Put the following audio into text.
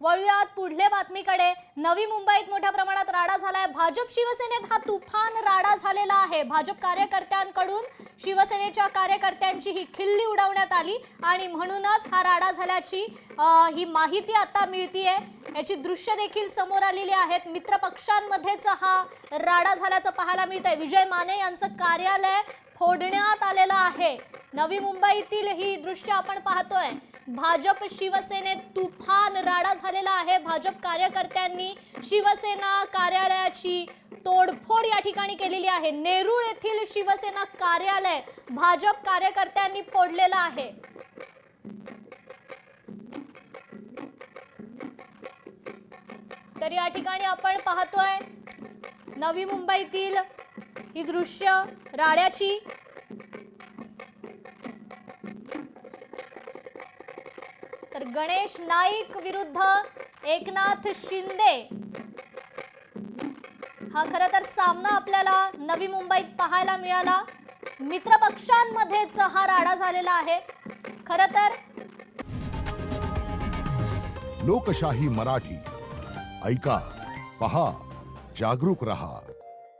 वळूयात पुढल्या बातमीकडे। नवी मुंबईत मोठ्या प्रमाणात राडा झालाय। भाजप शिवसेनेत हा तुफान राडा झालेला आहे। भाजप कार्यकर्त्यांकडून शिवसेनेच्या कार्यकर्त्यांची ही खिल्ली उडवण्यात आली आणि म्हणूनच हा राडा झाल्याची ही माहिती आता मिळतीये। याची दृश्य देखील समोर आलेली आहेत। मित्र पक्षांमध्येच हा राडा झाल्याचं पाहायला मिळतंय। विजय माने यांचं कार्यालय फोडण्यात आलेलं आहे। नवी मुंबईतील ही दृश्य आपण पाहतोय। भाजप शिवसेनेत तुफान राडा झालेला आहे। भाजप कार्यकर्त्यांनी शिवसेना कार्यालयाची तोडफोड या ठिकाणी केलेली आहे। नेरूळ येथील शिवसेना कार्यालय भाजप कार्यकर्त्यांनी फोडलेलं आहे। तर या ठिकाणी आपण पाहतोय नवी मुंबईतील ही दृश्य राड्याची। तर गणेश नाईक विरुद्ध एकनाथ शिंदे हा खरं तर सामना आपल्याला नवी मुंबईत पाहायला मिळाला। मित्र पक्षांमध्येच हा राडा झालेला आहे। खरं तर लोकशाही मराठी ऐका, पहा, जागरूक रहा।